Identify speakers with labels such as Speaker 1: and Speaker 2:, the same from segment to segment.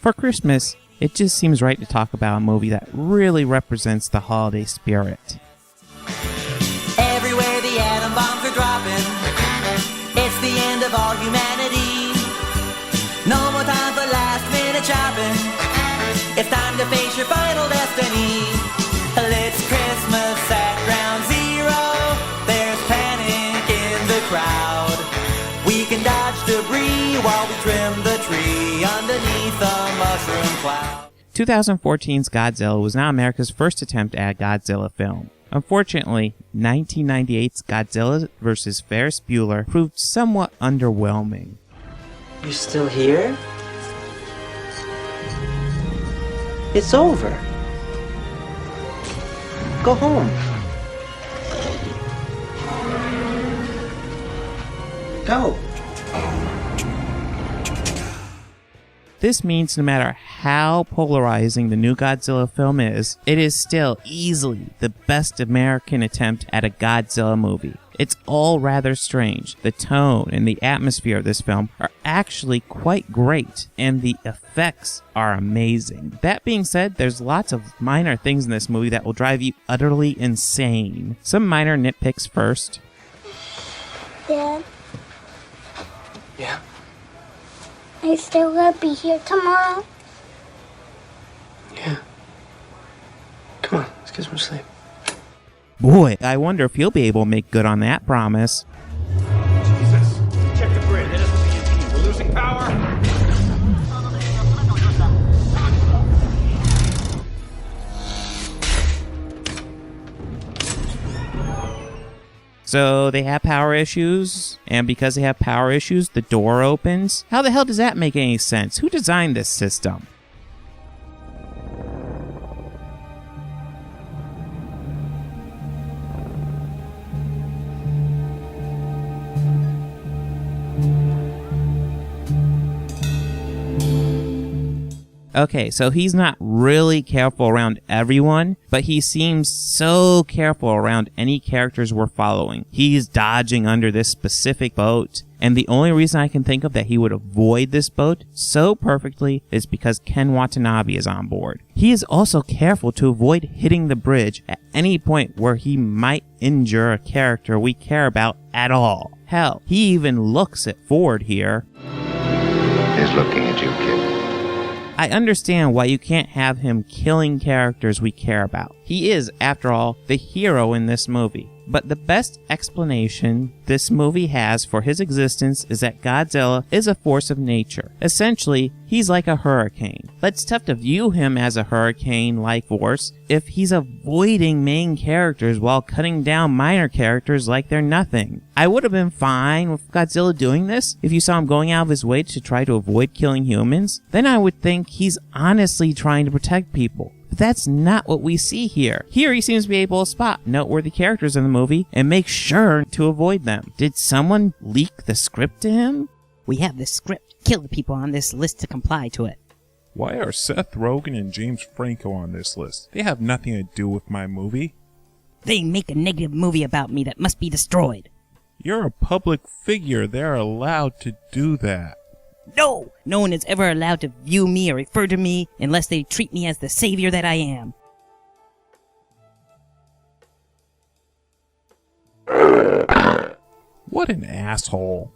Speaker 1: For Christmas, it just seems right to talk about a movie that really represents the holiday spirit.
Speaker 2: Everywhere the atom bombs are dropping, it's the end of all humanity. No more time for last minute shopping. It's time to face your final destiny. It's Christmas at Ground Zero. There's panic in the crowd. We can dodge debris while we trim the tree underneath a mushroom cloud.
Speaker 1: 2014's Godzilla was not America's first attempt at a Godzilla film. Unfortunately, 1998's Godzilla vs. Ferris Bueller proved somewhat underwhelming.
Speaker 3: You still here? It's over. Go home. Go.
Speaker 1: This means no matter how polarizing the new Godzilla film is, it is still easily the best American attempt at a Godzilla movie. It's all rather strange. The tone and the atmosphere of this film are actually quite great, and the effects are amazing. That being said, there's lots of minor things in this movie that will drive you utterly insane. Some minor nitpicks first.
Speaker 4: Dad?
Speaker 3: Yeah?
Speaker 4: I still gonna be here tomorrow?
Speaker 3: Yeah. Come on, let's get some sleep.
Speaker 1: Boy, I wonder if he'll be able to make good on that promise.
Speaker 5: Jesus! Check the grid. Hit us with the EMP. We're losing power.
Speaker 1: So they have power issues, and because they have power issues, the door opens. How the hell does that make any sense? Who designed this system? Okay, so he's not really careful around everyone, but he seems so careful around any characters we're following. He's dodging under this specific boat, and the only reason I can think of that he would avoid this boat so perfectly is because Ken Watanabe is on board. He is also careful to avoid hitting the bridge at any point where he might injure a character we care about at all. Hell, he even looks at Ford here.
Speaker 6: He's looking at you, kid.
Speaker 1: I understand why you can't have him killing characters we care about. He is, after all, the hero in this movie. But the best explanation this movie has for his existence is that Godzilla is a force of nature. Essentially, he's like a hurricane. But it's tough to view him as a hurricane-like force if he's avoiding main characters while cutting down minor characters like they're nothing. I would have been fine with Godzilla doing this if you saw him going out of his way to try to avoid killing humans. Then I would think he's honestly trying to protect people. But that's not what we see here. Here he seems to be able to spot noteworthy characters in the movie and make sure to avoid them. Did someone leak the script to him?
Speaker 7: We have this script. Kill the people on this list to comply to it.
Speaker 8: Why are Seth Rogen and James Franco on this list? They have nothing to do with my movie.
Speaker 7: They make a negative movie about me that must be destroyed.
Speaker 8: You're a public figure. They're allowed to do that.
Speaker 7: No! No one is ever allowed to view me or refer to me unless they treat me as the savior that I am.
Speaker 8: What an asshole.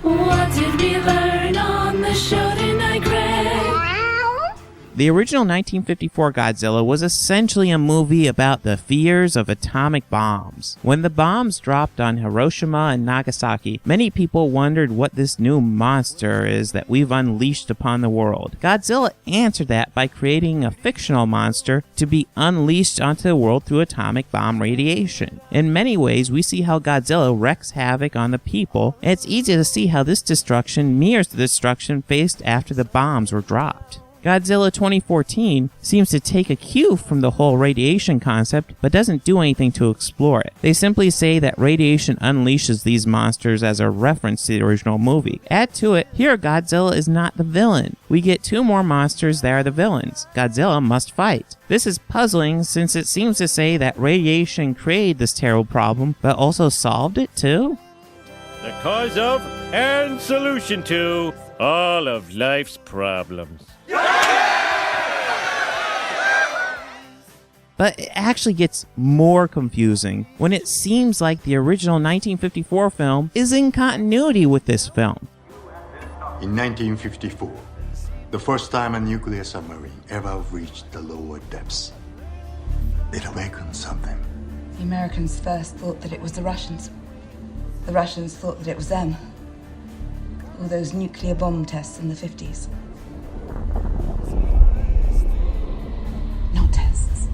Speaker 9: What did we learn on the show tonight, Greg?
Speaker 1: The original 1954 Godzilla was essentially a movie about the fears of atomic bombs. When the bombs dropped on Hiroshima and Nagasaki, many people wondered what this new monster is that we've unleashed upon the world. Godzilla answered that by creating a fictional monster to be unleashed onto the world through atomic bomb radiation. In many ways, we see how Godzilla wreaks havoc on the people, and it's easy to see how this destruction mirrors the destruction faced after the bombs were dropped. Godzilla 2014 seems to take a cue from the whole radiation concept, but doesn't do anything to explore it. They simply say that radiation unleashes these monsters as a reference to the original movie. Add to it, here Godzilla is not the villain. We get two more monsters that are the villains. Godzilla must fight. This is puzzling since it seems to say that radiation created this terrible problem, but also solved it too?
Speaker 5: The cause of and solution to All of life's problems.
Speaker 1: But it actually gets more confusing when it seems like the original 1954 film is in continuity with this film.
Speaker 10: In 1954, the first time a nuclear submarine ever reached the lower depths, it awakened something.
Speaker 11: The Americans first thought that it was the Russians. The Russians thought that it was them. All those nuclear bomb tests in the 50s. Not tests.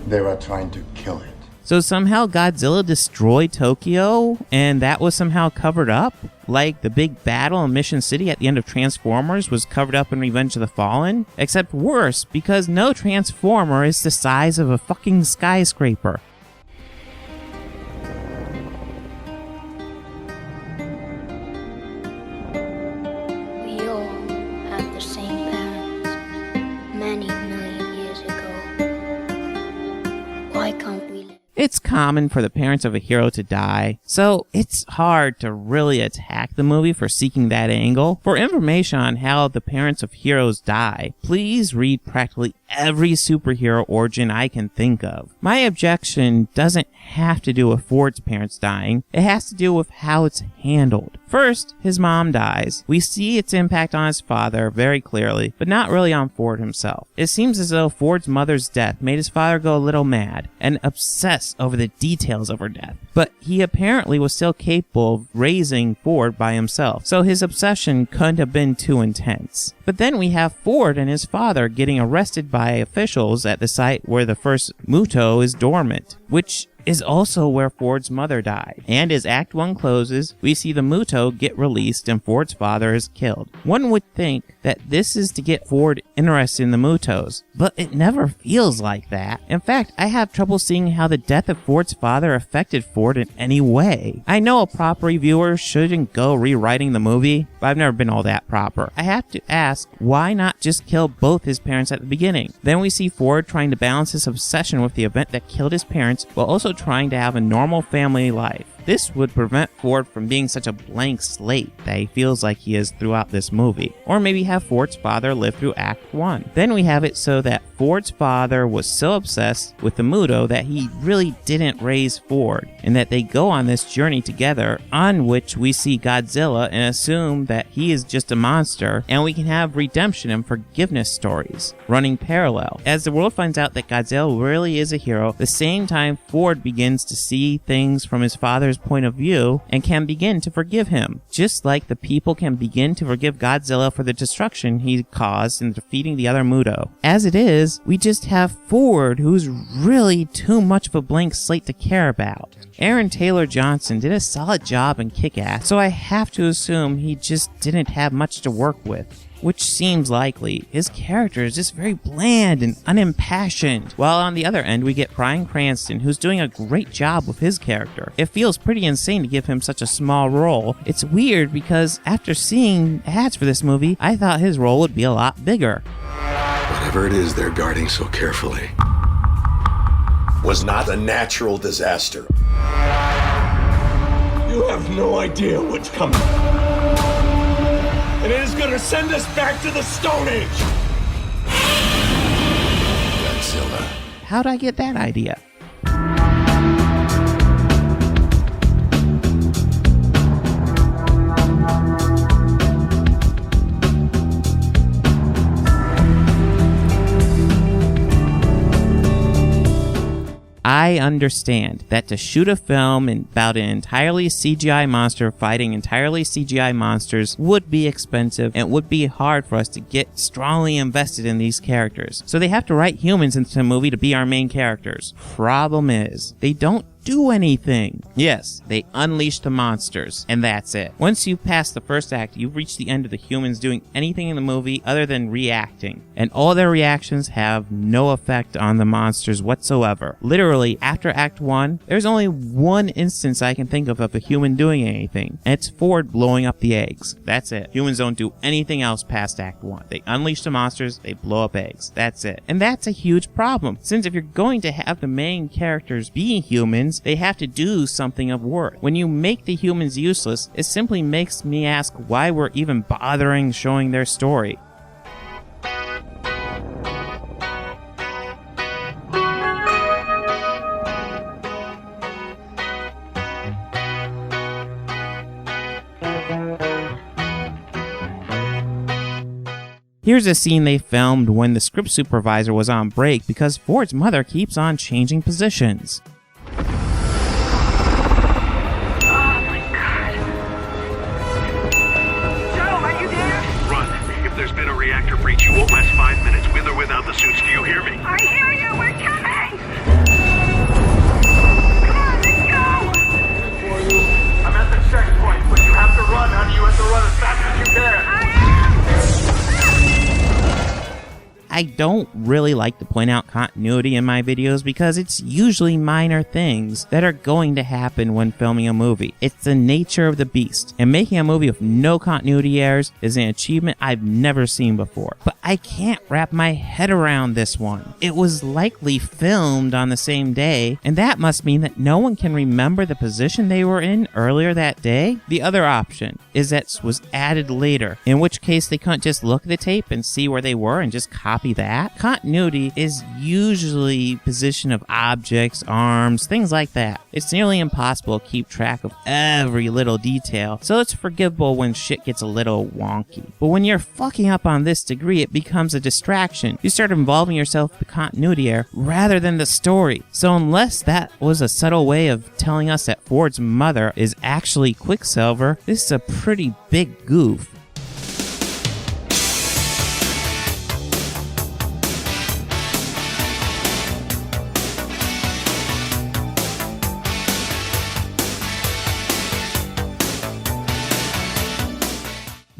Speaker 10: They were trying to kill it.
Speaker 1: So somehow Godzilla destroyed Tokyo, and that was somehow covered up? Like the big battle in Mission City at the end of Transformers was covered up in Revenge of the Fallen? Except worse, because no Transformer is the size of a fucking skyscraper.
Speaker 4: We all have the same parents many million years ago. Why can't we live?
Speaker 1: It's common for the parents of a hero to die, so it's hard to really attack the movie for seeking that angle. For information on how the parents of heroes die, please read practically every superhero origin I can think of. My objection doesn't have to do with Ford's parents dying, it has to do with how it's handled. First, his mom dies. We see its impact on his father very clearly, but not really on Ford himself. It seems as though Ford's mother's death made his father go a little mad and obsess over the details of her death. But he apparently was still capable of raising Ford by himself, so his obsession couldn't have been too intense. But then we have Ford and his father getting arrested by officials at the site where the first Muto is dormant, which is also where Ford's mother died. And as Act 1 closes, we see the Muto get released and Ford's father is killed. One would think that this is to get Ford interested in the Mutos, but it never feels like that. In fact, I have trouble seeing how the death of Ford's father affected Ford in any way. I know a proper reviewer shouldn't go rewriting the movie, but I've never been all that proper. I have to ask, why not just kill both his parents at the beginning? Then we see Ford trying to balance his obsession with the event that killed his parents while also trying to have a normal family life. This would prevent Ford from being such a blank slate that he feels like he is throughout this movie. Or maybe have Ford's father live through Act 1. Then we have it so that Ford's father was so obsessed with the Muto that he really didn't raise Ford, and that they go on this journey together on which we see Godzilla and assume that he is just a monster, and we can have redemption and forgiveness stories running parallel. As the world finds out that Godzilla really is a hero, the same time Ford begins to see things from his father's point of view and can begin to forgive him, just like the people can begin to forgive Godzilla for the destruction he caused in defeating the other Muto. As it is, we just have Ford, who's really too much of a blank slate to care about. Aaron Taylor Johnson did a solid job in Kick-Ass, so I have to assume he just didn't have much to work with, which seems likely. His character is just very bland and unimpassioned. While on the other end, we get Bryan Cranston, who's doing a great job with his character. It feels pretty insane to give him such a small role. It's weird because after seeing ads for this movie, I thought his role would be a lot bigger.
Speaker 12: Whatever it is they're guarding so carefully was not a natural disaster.
Speaker 5: You have no idea what's coming. And it is going to send us back to the Stone Age!
Speaker 12: Godzilla.
Speaker 1: How'd I get that idea? I understand that to shoot a film about an entirely CGI monster fighting entirely CGI monsters would be expensive and would be hard for us to get strongly invested in these characters. So they have to write humans into the movie to be our main characters. Problem is, they don't do anything. Yes, they unleash the monsters, and that's it. Once you pass the first act, you've reached the end of the humans doing anything in the movie other than reacting. And all their reactions have no effect on the monsters whatsoever. Literally, after Act 1, there's only one instance I can think of a human doing anything, and it's Ford blowing up the eggs. That's it. Humans don't do anything else past Act 1. They unleash the monsters, they blow up eggs. That's it. And that's a huge problem, since if you're going to have the main characters be humans, humans, they have to do something of worth. When you make the humans useless, it simply makes me ask why we're even bothering showing their story. Here's a scene they filmed when the script supervisor was on break because Ford's mother keeps on changing positions.
Speaker 5: Oh my God. Joe, are you there?
Speaker 13: Run. If there's been a reactor breach, you won't last 5 minutes with or without the suits. Do you hear me?
Speaker 5: I hear you. We're coming. Come on, let's go.
Speaker 13: I'm at the checkpoint, but you have to run, honey. You have to run as fast as you can.
Speaker 1: I don't really like to point out continuity in my videos because it's usually minor things that are going to happen when filming a movie. It's the nature of the beast, and making a movie with no continuity errors is an achievement I've never seen before. But I can't wrap my head around this one. It was likely filmed on the same day, and that must mean that no one can remember the position they were in earlier that day. The other option is that it was added later, in which case they couldn't just look at the tape and see where they were and just copy that. Continuity is usually position of objects, arms, things like that. It's nearly impossible to keep track of every little detail, so it's forgivable when shit gets a little wonky. But when you're fucking up on this degree, it becomes a distraction. You start involving yourself with the continuity error rather than the story. So unless that was a subtle way of telling us that Ford's mother is actually Quicksilver, this is a pretty big goof.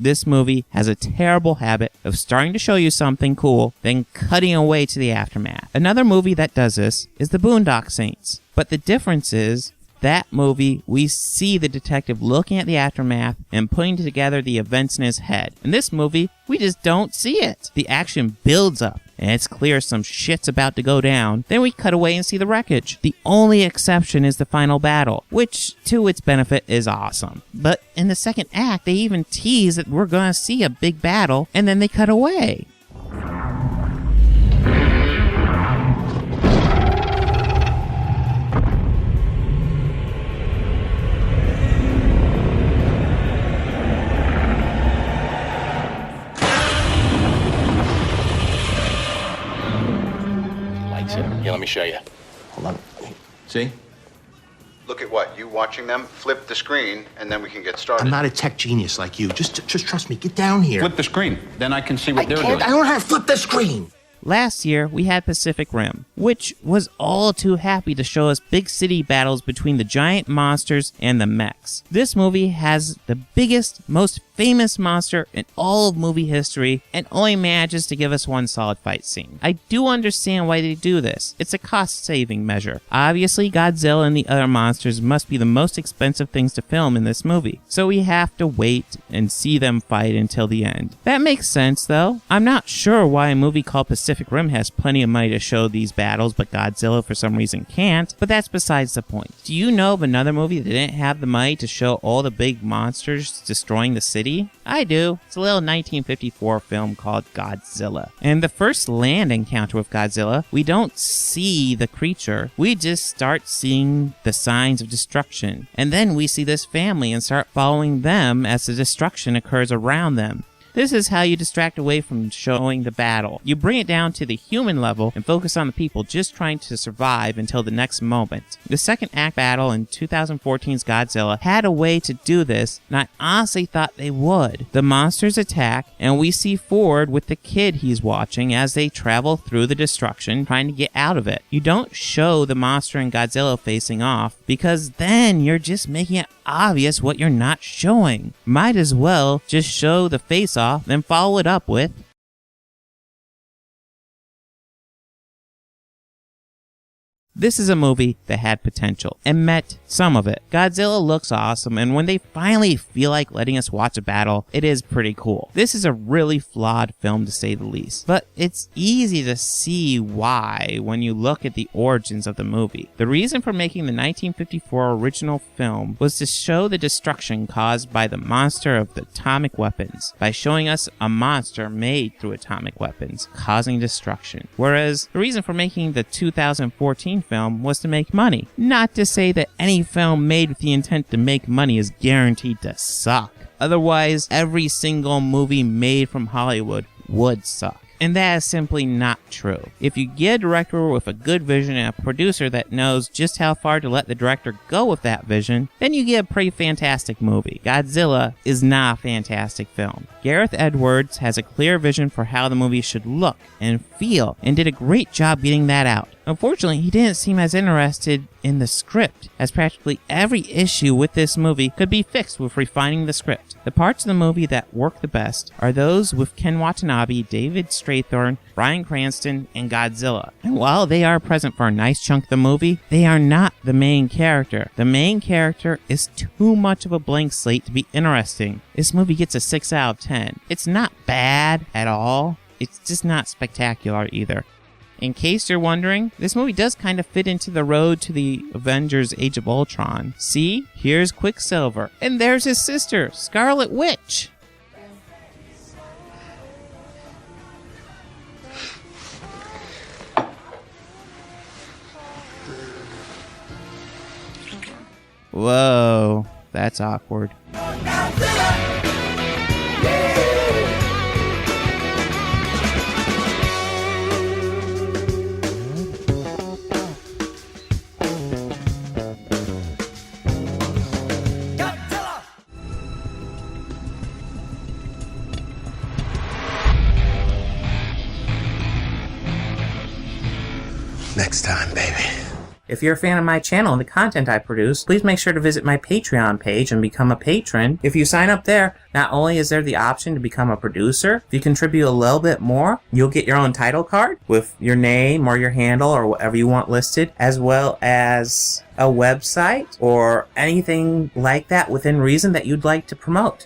Speaker 1: This movie has a terrible habit of starting to show you something cool, then cutting away to the aftermath. Another movie that does this is The Boondock Saints. But the difference is, that movie, we see the detective looking at the aftermath and putting together the events in his head. In this movie, we just don't see it. The action builds up, and it's clear some shit's about to go down. Then we cut away and see the wreckage. The only exception is the final battle, which, to its benefit, is awesome. But in the second act, they even tease that we're gonna see a big battle, and then they cut away.
Speaker 14: Yeah, let me show you.
Speaker 3: Hold on. See?
Speaker 6: Look at what? You watching them? Flip the screen, and then we can get started.
Speaker 3: I'm not a tech genius like you. Just trust me. Get down here.
Speaker 14: Flip the screen. Then I can see what they're doing.
Speaker 3: I don't know how to flip the screen.
Speaker 1: Last year, we had Pacific Rim, which was all too happy to show us big city battles between the giant monsters and the mechs. This movie has the biggest, most famous monster in all of movie history and only manages to give us one solid fight scene. I do understand why they do this. It's a cost-saving measure. Obviously, Godzilla and the other monsters must be the most expensive things to film in this movie, so we have to wait and see them fight until the end. That makes sense, though. I'm not sure why a movie called Pacific Rim has plenty of money to show these battles, but Godzilla for some reason can't, but that's besides the point. Do you know of another movie that didn't have the money to show all the big monsters destroying the city? I do. It's a little 1954 film called Godzilla. And the first land encounter with Godzilla, we don't see the creature, we just start seeing the signs of destruction. And then we see this family and start following them as the destruction occurs around them. This is how you distract away from showing the battle. You bring it down to the human level and focus on the people just trying to survive until the next moment. The second act battle in 2014's Godzilla had a way to do this, and I honestly thought they would. The monsters attack, and we see Ford with the kid he's watching as they travel through the destruction trying to get out of it. You don't show the monster and Godzilla facing off, because then you're just making it obvious what you're not showing. Might as well just show the face-off, then follow it up with, This is a movie that had potential and met some of it. Godzilla looks awesome, and when they finally feel like letting us watch a battle, it is pretty cool. This is a really flawed film to say the least, but it's easy to see why when you look at the origins of the movie. The reason for making the 1954 original film was to show the destruction caused by the monster of the atomic weapons, by showing us a monster made through atomic weapons, causing destruction. Whereas the reason for making the 2014 film was to make money. Not to say that any film made with the intent to make money is guaranteed to suck. Otherwise, every single movie made from Hollywood would suck. And that is simply not true. If you get a director with a good vision and a producer that knows just how far to let the director go with that vision, then you get a pretty fantastic movie. Godzilla is not a fantastic film. Gareth Edwards has a clear vision for how the movie should look and feel, and did a great job getting that out. Unfortunately, he didn't seem as interested in the script, as practically every issue with this movie could be fixed with refining the script. The parts of the movie that work the best are those with Ken Watanabe, David Strathairn, Bryan Cranston, and Godzilla. And while they are present for a nice chunk of the movie, they are not the main character. The main character is too much of a blank slate to be interesting. This movie gets a 6 out of 10. It's not bad at all. It's just not spectacular either. In case you're wondering, this movie does kind of fit into the road to the Avengers Age of Ultron. See? Here's Quicksilver. And there's his sister, Scarlet Witch. Whoa, that's awkward.
Speaker 3: Next time, baby.
Speaker 1: If you're a fan of my channel and the content I produce, please make sure to visit my Patreon page and become a patron. If you sign up there, not only is there the option to become a producer, if you contribute a little bit more, you'll get your own title card with your name or your handle or whatever you want listed, as well as a website or anything like that within reason that you'd like to promote.